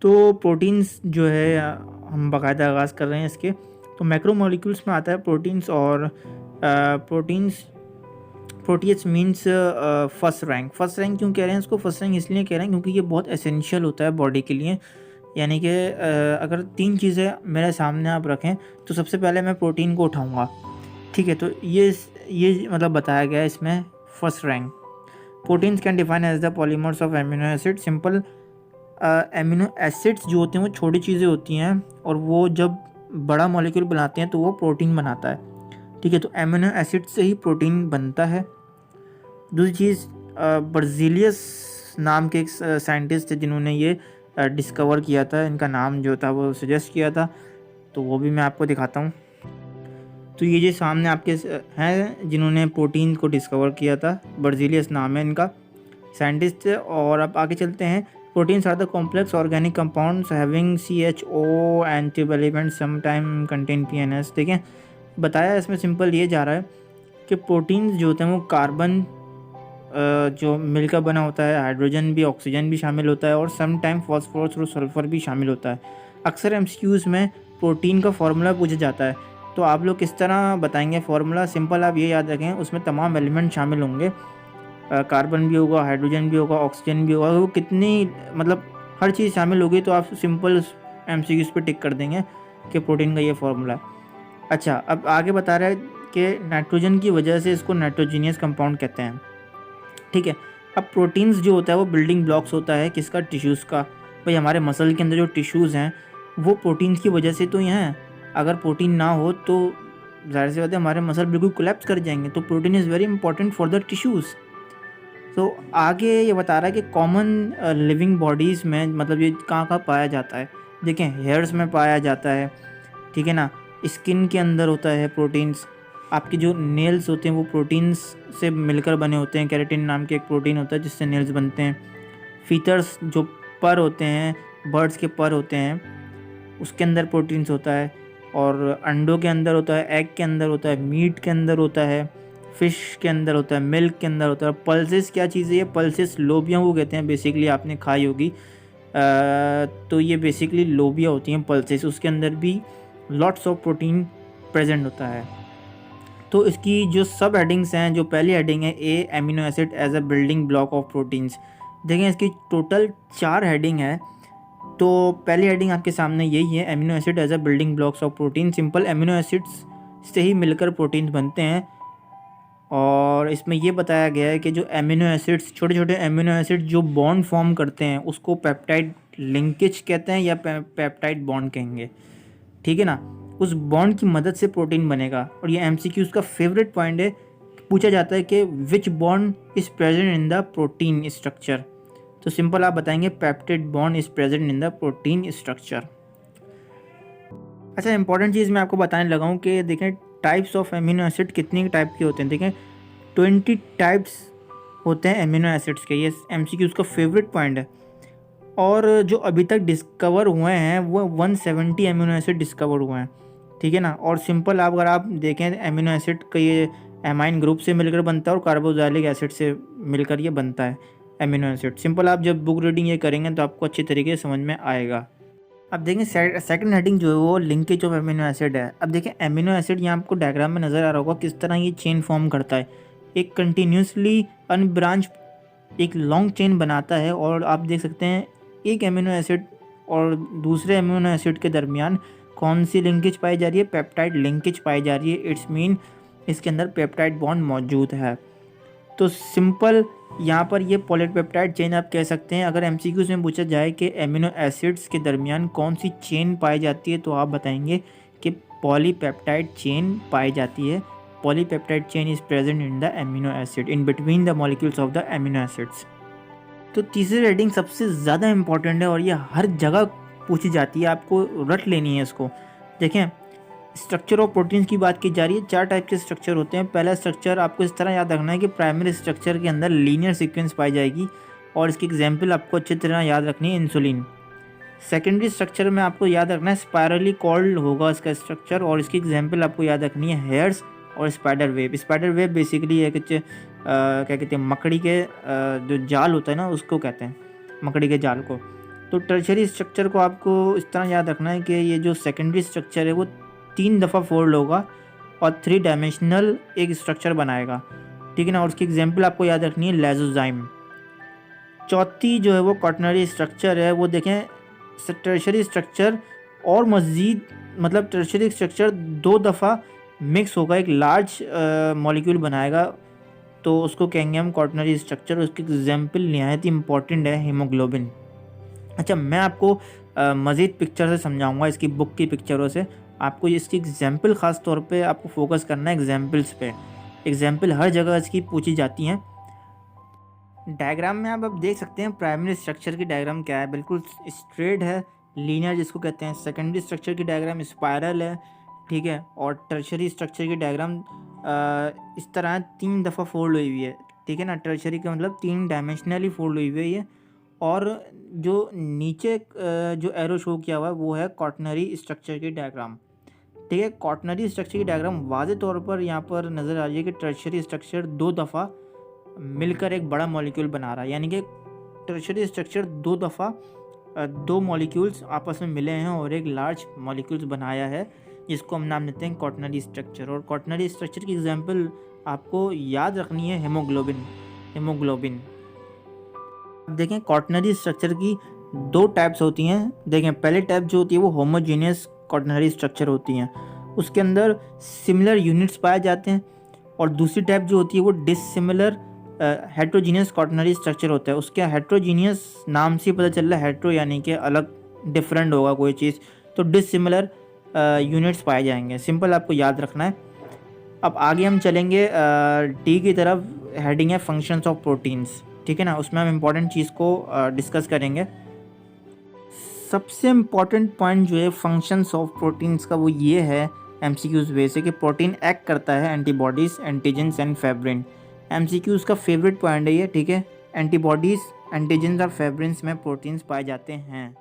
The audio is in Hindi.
तो प्रोटीन्स जो है हम बाकायदा आगाज़ कर रहे हैं इसके। तो मैक्रोमोलिक्यूल्स में आता है प्रोटीन्स, और proteins proteases means first rank. First rank क्यों कह रहे हैं इसको? फर्स्ट रैंक इसलिए कह रहे हैं क्योंकि ये बहुत एसेंशियल होता है बॉडी के लिए। यानी कि अगर 3 चीज़ें मेरे सामने आप रखें तो सबसे पहले मैं प्रोटीन को उठाऊँगा, ठीक है? तो ये मतलब बताया गया है इसमें first rank. Proteins can define as the polymers of amino acid. Simple amino acids जो होते हैं वो छोटी चीज़ें होती हैं, और वो जब बड़ा मॉलिक्यूल बनाते हैं तो वो प्रोटीन बनाता है, ठीक है? तो एमिनो एसिड से ही प्रोटीन बनता है। दूसरी चीज़, बर्ज़िलियस नाम के एक साइंटिस्ट थे जिन्होंने ये डिस्कवर किया था, इनका नाम जो था वो सजेस्ट किया था, तो वो भी मैं आपको दिखाता हूँ। तो ये जो सामने आपके हैं जिन्होंने प्रोटीन को डिस्कवर किया था, बर्ज़िलियस नाम है इनका, साइंटिस्ट। और अब आगे चलते हैं। Proteins are the complex organic compounds having CHO and tube element sometime contain PNS। ठीक है, बताया इसमें सिंपल ये जा रहा है कि प्रोटीन्स जो होते हैं वो कार्बन जो मिलकर बना होता है, हाइड्रोजन भी, ऑक्सीजन भी शामिल होता है, और सम टाइम फॉस्फोरस और सल्फर भी शामिल होता है। अक्सर MCQs में प्रोटीन का फार्मूला पूछा जाता है, तो आप लोग किस तरह बताएंगे फार्मूला? सिंपल आप ये याद रखें, उसमें तमाम एलिमेंट शामिल होंगे, कार्बन भी होगा, हाइड्रोजन भी होगा, ऑक्सीजन भी होगा, वो कितनी मतलब हर चीज़ शामिल होगी, तो आप सिंपल MCQs पे टिक कर देंगे कि प्रोटीन का ये फार्मूला है। अच्छा, अब आगे बता रहा है कि नाइट्रोजन की वजह से इसको नाइट्रोजीनियस कंपाउंड कहते हैं, ठीक है? अब प्रोटीन्स जो होता है वो बिल्डिंग ब्लॉक्स होता है किसका? टिश्यूज़ का। भाई हमारे मसल के अंदर जो टिश्यूज़ हैं वो प्रोटीन्स की वजह से तो ही हैं। अगर प्रोटीन ना हो तो ज़ाहिर सी बात है हमारे मसल बिल्कुल कोलैप्स कर जाएंगे। तो protein is very important for the tissues. तो आगे ये बता रहा है कि कॉमन लिविंग बॉडीज़ में मतलब ये कहाँ पाया जाता है? देखें, हेयर्स में पाया जाता है, ठीक है ना? स्किन के अंदर होता है प्रोटीन्स। आपके जो नेल्स होते हैं वो प्रोटीन्स से मिलकर बने होते हैं। केराटिन नाम के एक प्रोटीन होता है जिससे नेल्स बनते हैं। फीचर्स जो पर होते हैं, बर्ड्स के पर होते हैं, उसके अंदर प्रोटीन्स होता है। और अंडों के अंदर होता है, एग के अंदर होता है, मीट के अंदर होता है, फ़िश के अंदर होता है, मिल्क के अंदर होता है। पल्सेस क्या चीज़ है? ये पल्सेस लोबिया को कहते हैं, बेसिकली आपने खाई होगी। तो ये बेसिकली लोबिया होती हैं पल्सेस, उसके अंदर भी लॉट्स ऑफ प्रोटीन प्रेजेंट होता है। तो इसकी जो सब हेडिंग्स हैं, जो पहली हेडिंग है a amino acid as a building block of proteins, देखें इसकी टोटल 4 हेडिंग है। तो पहली हेडिंग आपके सामने यही है, amino acid as a building blocks of protein. Simple amino acids से ही मिलकर प्रोटीन्स बनते हैं, और इसमें ये बताया गया है कि जो एमिनो एसिड्स, छोटे छोटे एमिनो एसिड जो बॉन्ड फॉर्म करते हैं उसको पेप्टाइड लिंकेज कहते हैं या पेप्टाइड बॉन्ड कहेंगे, ठीक है ना? उस बॉन्ड की मदद से प्रोटीन बनेगा। और ये MCQ का फेवरेट पॉइंट है, पूछा जाता है कि विच bond is present in the protein structure. तो सिंपल आप बताएंगे peptide bond is present in the protein structure. अच्छा, इंपॉर्टेंट चीज़ मैं आपको बताने लगा हूँ कि देखें टाइप्स ऑफ एमिनो एसिड कितनी टाइप के होते हैं। देखें 20 टाइप्स होते हैं एमिनो एसिड्स के। ये MCQ का फेवरेट पॉइंट है। और जो अभी तक डिस्कवर हुए हैं वो 170 एमिनो एसिड डिस्कवर हुए हैं, ठीक है ना? और सिंपल अगर आप देखें एमिनो एसिड का ये एमाइन ग्रुप से मिलकर बनता है और कार्बोक्सिलिक एसिड से मिलकर ये बनता है एमिनो एसिड। सिंपल आप जब बुक रीडिंग ये करेंगे तो आपको अच्छी तरीके से समझ में आएगा। अब देखें सेकंड हेडिंग जो है वो लिंकेज ऑफ एमिनो एसिड है। अब देखें एमिनो एसिड यहाँ आपको डायग्राम में नज़र आ रहा होगा किस तरह ये चेन फॉर्म करता है। एक कंटिन्यूसली अनब्रांच एक लॉन्ग चेन बनाता है, और आप देख सकते हैं एक एमिनो एसिड और दूसरे एमिनो एसिड के दरमियान कौन सी लिंकेज पाई जा रही है? पेप्टाइड लिंकेज पाई जा रही है। इट्स मीन इसके अंदर पेप्टाइड बॉन्ड मौजूद है। तो सिंपल यहाँ पर ये पॉलीपेप्टाइड चेन आप कह सकते हैं। अगर MCQ में पूछा जाए कि एमिनो एसिड्स के दरमियान कौन सी चेन पाई जाती है, तो आप बताएंगे कि पॉलीपेप्टाइड चेन पाई जाती है। Polypeptide chain is present in the amino acid in between the molecules of the amino acids. तो तीसरी रेडिंग सबसे ज़्यादा इंपॉर्टेंट है और ये हर जगह पूछी जाती है, आपको रट लेनी है इसको। देखें, स्ट्रक्चर ऑफ प्रोटीन्स की बात की जा रही है। 4 टाइप के स्ट्रक्चर होते हैं। पहला स्ट्रक्चर आपको इस तरह याद रखना है कि प्राइमरी स्ट्रक्चर के अंदर लीनियर सीक्वेंस पाई जाएगी, और इसकी एग्जाम्पल आपको अच्छी तरह याद रखनी है, इंसुलिन। सेकेंडरी स्ट्रक्चर में आपको याद रखना है स्पायरली कॉल्ड होगा इसका स्ट्रक्चर, और इसकी एग्जाम्पल आपको याद रखनी है हेयर्स और spider web. Spider web basically एक क्या कहते हैं, मकड़ी के जो जाल होता है ना उसको कहते हैं, मकड़ी के जाल को। तो टर्शरी स्ट्रक्चर को आपको इस तरह याद रखना है कि ये जो सेकेंडरी स्ट्रक्चर है वो 3 दफ़ा फोल्ड होगा और 3 डायमेंशनल एक स्ट्रक्चर बनाएगा, ठीक है ना। और उसकी एग्जांपल आपको याद रखनी है लाइसोजाइम। चौथी जो है वो क्वाटरनरी स्ट्रक्चर है, वो देखें टर्शरी स्ट्रक्चर और मज़ीद मतलब टर्शरी स्ट्रक्चर 2 दफ़ा मिक्स होगा, एक लार्ज मॉलिक्यूल बनाएगा, तो उसको कहेंगे हम क्वाटरनरी स्ट्रक्चर। उसकी एग्जांपल निहायत इंपॉर्टेंट है हीमोग्लोबिन। अच्छा, मैं आपको मज़ीद पिक्चर से समझाऊंगा, इसकी बुक की पिक्चरों से। आपको इसकी एग्जांपल ख़ास तौर पे आपको फोकस करना है एग्जांपल्स पे। एग्जांपल हर जगह इसकी पूछी जाती हैं। डायग्राम में आप अब देख सकते हैं प्राइमरी स्ट्रक्चर की डायग्राम क्या है, बिल्कुल स्ट्रेट है, लीनियर जिसको कहते हैं। सेकेंडरी स्ट्रक्चर की डायग्राम स्पायरल है, ठीक है। और टर्शरी स्ट्रक्चर की डायग्राम इस तरह 3 दफ़ा फोल्ड हुई है, ठीक है ना। टर्शरी का मतलब 3 डायमेंशनली फोल्ड हुई है ये। और जो नीचे जो एरो शो किया हुआ है वो है क्वाटरनरी स्ट्रक्चर की डायग्राम, ठीक है। क्वाटरनरी स्ट्रक्चर की डायग्राम वाज़े तौर पर यहाँ पर नज़र आ रही है कि टर्शरी स्ट्रक्चर 2 दफ़ा मिलकर एक बड़ा मॉलिक्यूल बना रहा है, यानी कि टर्शरी स्ट्रक्चर 2 दफ़ा 2 मॉलिक्यूल्स आपस में मिले हैं और एक लार्ज मॉलिक्यूल्स बनाया है, जिसको हम नाम देते हैं क्वाटरनरी स्ट्रक्चर। और क्वाटरनरी स्ट्रक्चर की एग्जांपल आपको याद रखनी है हीमोग्लोबिन। अब देखें क्वाटरनरी स्ट्रक्चर की 2 टाइप्स होती हैं। देखें पहले टाइप जो होती है वो होमोजेनियस क्वाटरनरी स्ट्रक्चर होती हैं, उसके अंदर सिमिलर यूनिट्स पाए जाते हैं। और दूसरी टाइप जो होती है वो डिसिमिलर हेट्रोजीनियस क्वाटरनरी स्ट्रक्चर होता है। उसके हेट्रोजीनियस नाम से पता चल रहा है, हेट्रो यानी कि अलग, डिफरेंट होगा कोई चीज़, तो डिसिमिलर यूनिट्स पाए जाएंगे। सिंपल आपको याद रखना है। अब आगे हम चलेंगे डी की तरफ, हेडिंग है फंक्शंस ऑफ प्रोटीन्स, ठीक है ना। उसमें हम इम्पॉर्टेंट चीज़ को डिस्कस करेंगे। सबसे इम्पॉर्टेंट पॉइंट जो है फंक्शंस ऑफ प्रोटीन्स का वो ये है एमसीक्यूज़ वे से कि प्रोटीन एक्ट करता है एंटीबॉडीज़, एंटीजेंस एंड फैब्रिन। एमसीक्यूज़ का फेवरेट पॉइंट है ये, ठीक है। एंटीबॉडीज़, एंटीजेंस और फैब्रिन्स में प्रोटीन्स पाए जाते हैं।